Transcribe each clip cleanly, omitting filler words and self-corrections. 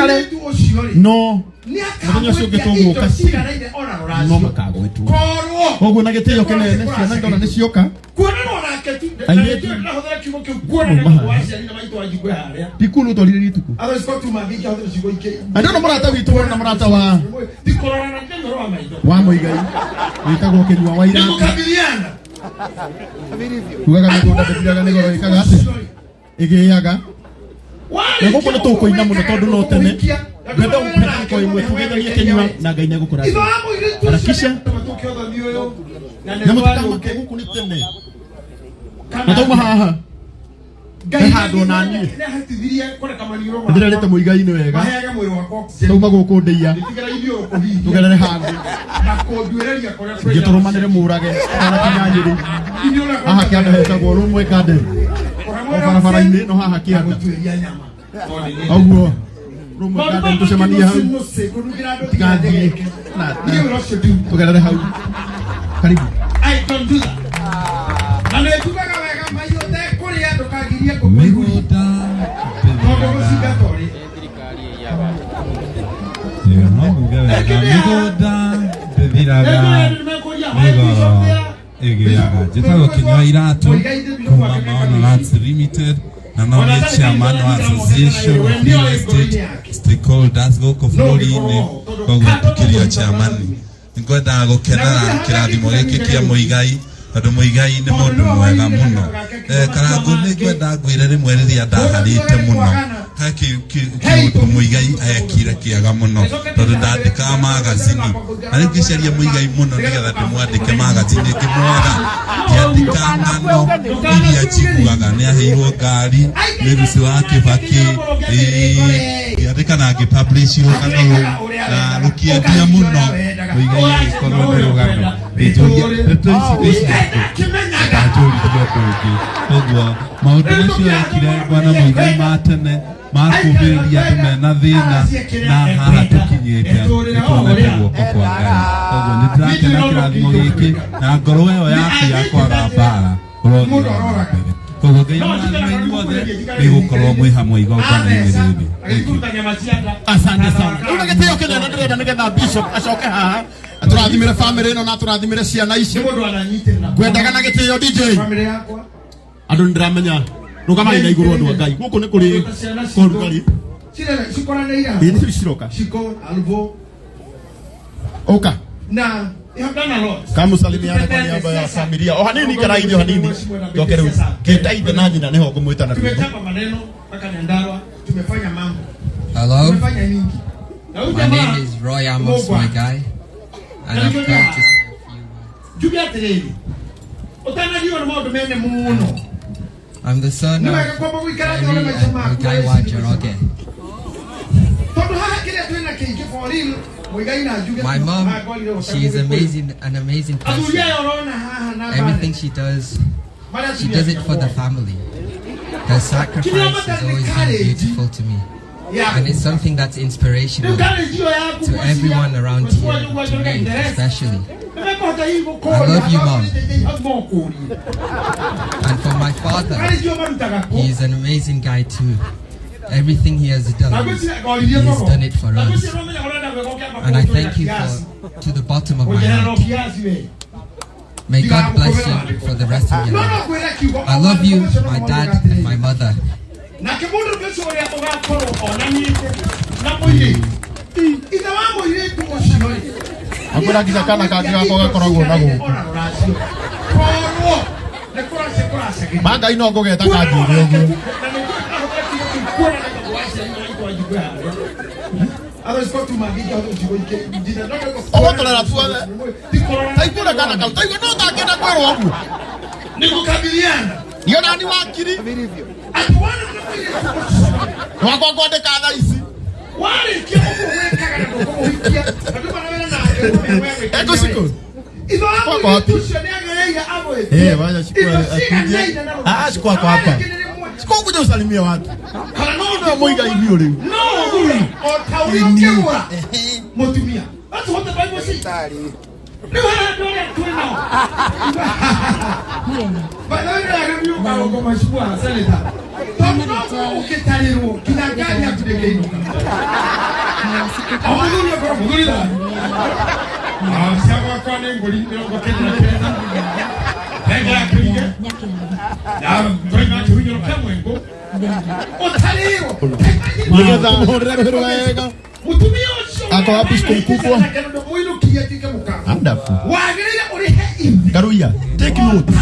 kare no muthenya ucio ngituguka no makagwetu koguo na gitio kinene ciana ndona ni cioka kuonanwo nake tu nahothera kiugo kiu kuonana na aciari na maitũ anjigwe haria tikulu tolire rituku athaisko tu mangi ahothera ciugo ike andũ no murata witu na murata wa tikorana na ndero wa maitho wa Muigai witagwo kinywa wa ira tukabiliana kugaga mĩgũnda ndĩthiraga nĩ goro ĩkaga atĩ ĩgĩaga na gũkũ nĩ tũkũina mũno tondũ no tene ngwenda ũmũkoi mwe tũgeithanie kinywa na Ngai nĩegũkũrathima harakisha na mũtikamake gũkũ nĩ tene na tauma haha handũ na niĩ ndĩrerĩte Muigai-inĩ wega tauma gũkũ ndĩia tũgerere handũ ngĩtũrũmanĩre mũrage arakinya Nyĩrĩ haha kĩanda hetagwo rũmwe kande o barabara-inĩ no haha kĩanda ũguo rũmwe kande tũcemanie hau tigathiĩ tũgerere hau karibu Jithago kinywa iratu kuma maono Lands Limited na no ni chairman wa association of real estate stakeholders goko bũrũri-inĩ koguo tukiria chairman ngwenda gũkenera kĩrathimo gĩkĩ kĩa Muigai tondũ Muigai nĩ mũndũ mwega mũno Karangũ nĩ ngwenda ngwĩre rĩmwe rĩrĩa ndaharĩte mũno kiũndũ Muigai ekire kĩega mũno tondũ ndandĩkaga magazini na rĩu ngĩcaria Muigai mũno nĩgetha ndĩmwandĩke magazini ngĩmwetha ndiandĩka ng'ano iria njiguaga nĩaheirwo ngari nĩ Lucy wa Kĩbakĩ ndiandĩka na ngĩpublish rũgano na rũkĩendia mũno Muigai agĩkorwo nĩ rũgano koguo maũndũ macio ekire Bwana Muigai ma tene makũmbĩrĩria andũ mena thĩna na haha tũkinyĩte nĩtuonete guoko kwa Ngai koguo nĩndĩrakena kĩrathimo gĩkĩ na ngoro ĩyo yaku ya kwaga mbara ũrothiĩ na mbere koguo Ngai mũrathime inyuothe nĩgũkorwo mwĩ hamwe igongona-inĩ rĩrĩ asante sana rĩu gĩtĩo kĩnene ndĩrenda nĩgetha Bishop acoke haha atũrathimĩre famĩlĩ ĩno na atũrathimĩre ciana ici ngwendaga na gĩtĩo DJ andũ nĩndĩramenya rũgamai na igũrũ andũ a Ngai gũkũ nĩ kũrĩ kũrugari nĩ ciroka oka na kamusalimiane kwa niaba ya familia o hanini karaithio hanini toke rĩu kĩndaithe na nyina nĩho ngũmwĩta na Hello, my name is Roy Amos Muigai and I've come to say a few words. I'm the son of Muigai wa Njoroge. My mom, she is an amazing person. Everything she does it for the family. Her sacrifice has always been beautiful to me. And it's something that's inspirational to everyone around here, to me especially. I love you, Mom. And for my father, he is an amazing guy too. Everything he has done, he has done it for us. And I thank you to the bottom of my heart. May God bless you for the rest of your life. I love you, my dad and my mother. Agora giza kana kagira koga koragwo na gũkũ Ngai no ngũgeta kanjĩre ũguo ũgũtũrera tuothe taigũra kana kau taigua no takĩenda kwĩrwo ũguo nĩ nani wakiri wakwa kwandĩka thaa ici eko siko kwa wapi waja sikuwa kwa hapa sikuwa kuja usalimia watu no Muigai hiyo leo motumia that's what the Bible says no I don't know Ako wapi siku mkubwa? Wonderful. Karuya, take note.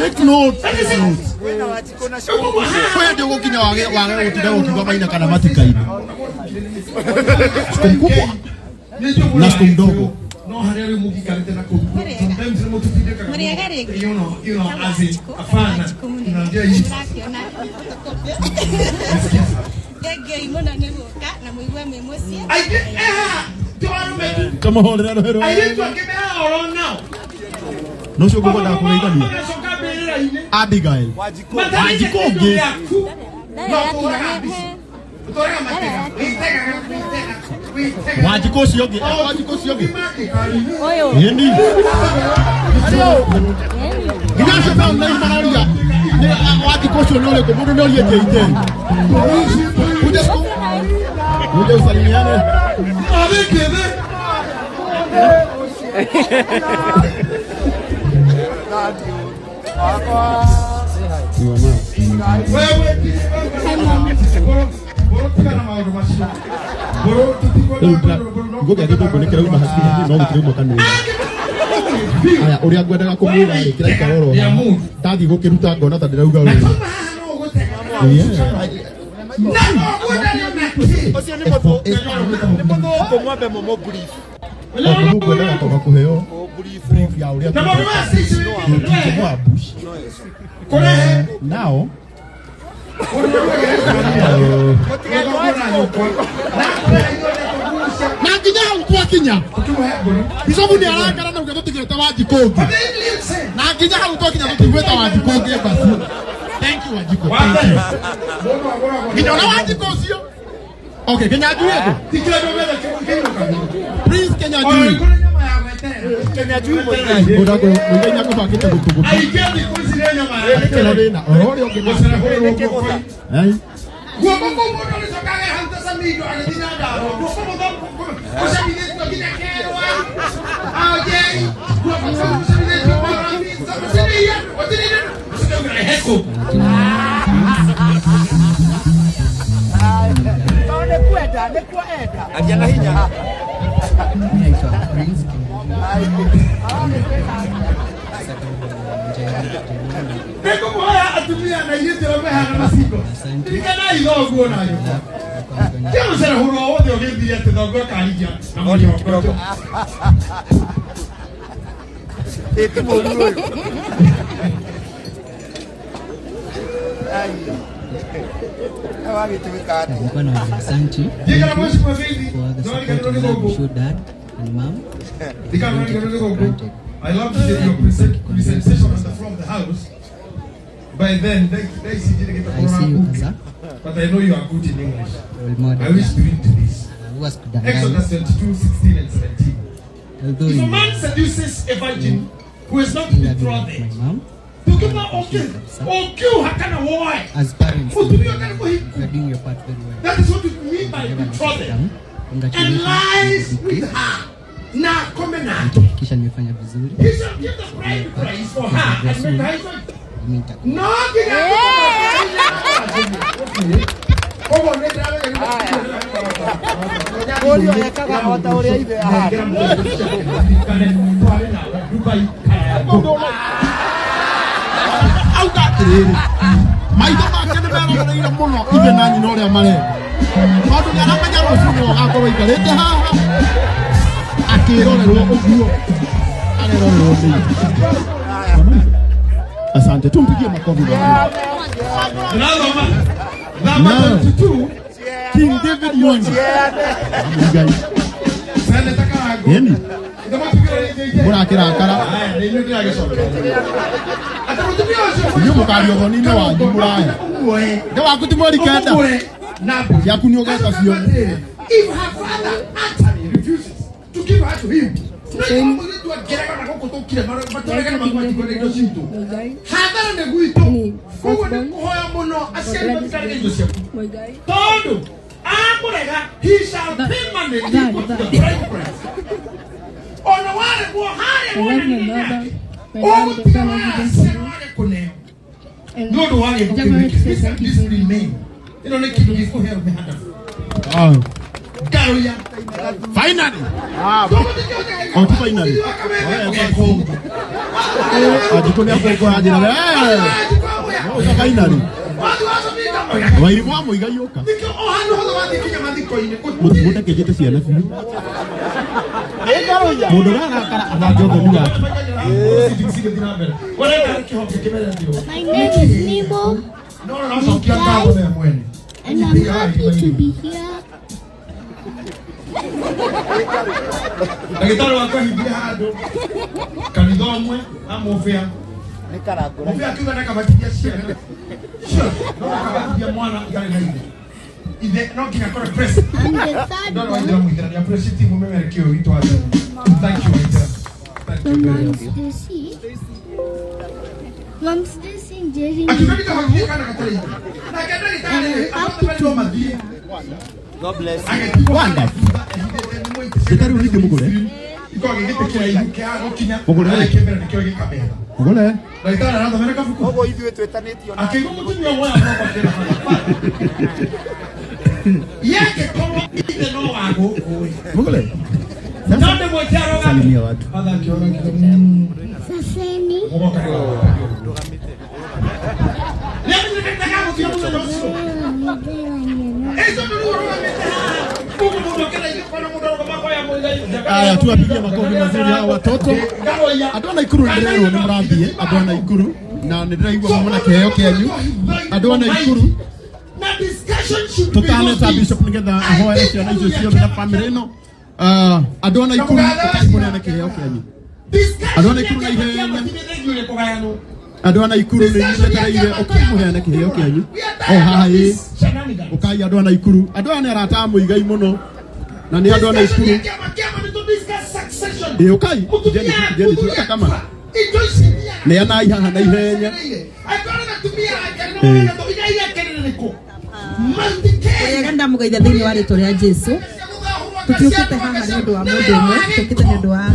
Take note. Kwa ndio ukinya wage utida ukiwa maina kana matika hivi. Siku mkubwa. Na siku mdogo. No harere muki kalete na kuku. Sometimes mo tupide kaka. You know as afana. Unajua hivi. Come on, hold it out. I need to give me out now. No show go down for it. Abigail. Wajikoge. Wajikosi yogi. Wajikosi yogi. Oyo. Yendi. Inasha found nine manaria. Wajikosi onole ko bodo noli ete. Uja usalimiane. Abekebe. Ngoja kitu kunekera uma hasiki no gutirimo kanu. Aya uria ngwendaga kumura ri kira ikaroro. Tagi gukiruta ngona ta ndirauga uri. Ocio ni moto. Ni moto komwabe momo brief. Mungu ngwendaga toka kuheo brief ya uria. Now na kinya kwa kinya bisobu ni arakara na ugatukireta wajikoge na kinya kwa kinya tutigweta wajikoge basi. Thank you wajikoge. Kinya na wajikoge. Okay, kinya juego. Please kinya juego. Kenya juu Muigai. Bodago Muigai nyako bakita gutugu. Aigedi kuzinya mara. Kela bena. Orori okimosera hore kegota. Ai. Gua bongo bodo sokaga hanta samido alitina daro. Gua bongo. Osa bide to kina kerwa. Aje. Gua bongo osa bide to marami. Sabisiya. Odini. Sokaga heko. Ne kueda. Ajana hinya. Peko moya atumia na yete wameha na masiko. Nikana idogo nayo. Kero sera huro wote ogendi yete dogo kalija. Na moli okoko. Eti molu. Ai. Awagi tumikata. Mkono wa asante. Jika moshi kwa vili. Ndio nikano show dad and mom. I love your presentation from the house. By then, they see you get the Quran, but I know you are good in English. I wish to read this. Exodus 22, 16 and 17. If a man seduces a virgin who is not betrothed, to give her or kill her kind of wife, as parents, you are doing your part very well. That is what you mean by betrothed. And lies with her. Na covenant. Kisha nimefanya vizuri. He shall give the bride price for her and make her husband. No, asante, tumpigie makofi bwana. Namba 22 King David Yonji. Muigai. Sasa nataka agoni. Bora kirakara. Ndio ndio agesoma. Ndio mukali ogoni ni wa jumulaya. Ndio wakutimori kanda. Ya kunyoga kafio. If her father actually refuses to give her to him, Finally. Finally. Finally. Wai mwa Muigai yoka. Muta kejete ciana biũ. Mũndũ arakara athangio thoni yake. My name is Nemo. And I'm happy to be here. Ndagĩtarĩ wakwa hingia handũ kanitha ũmwe amũbĩa nĩ karangũra mũbĩa kiuga na kabatithia ciana no kabatithia mwana ngarĩ na ithe no nginya kore press no waithĩra mũithĩrania press timu memerekio witũ wa thank you Mom Stecy and Jerry. God bless you. Wonderful. Sitaru ni kimugule. Mugule. Mugule. Daitara rada mereka fuku. Ogo ithu twetanitio na. Akingo mutumia moya kwa kera. Yake komo ite no wago. Mugule. Nande mwetaro salimia watu. Hada kiona kidogo. Saseni. Aya tuwapigie makofi mazuri hao watoto. Adona ikuru ndirero ni mrambie adona ikuru na ndiraigwa mwana keheo kenyu adona ikuru na discussion should be tutane bishop nigetha ahoe ciana icio ciothe na family ino adona ikuru mwana keheo kenyu adona ikuru na ihenya adona ikuru ni nyetereire ukimuheana kiheo kenyu haha ukai adona ikuru adona arata Muigai muno na ni adona ikuru ukai jeni tu kama ni ana ihaha na ihenya Ganda mugaitha thiini wa ritwa ria Jesu tukiukite haha ni undu wa mundu umwe tukite ni undu wa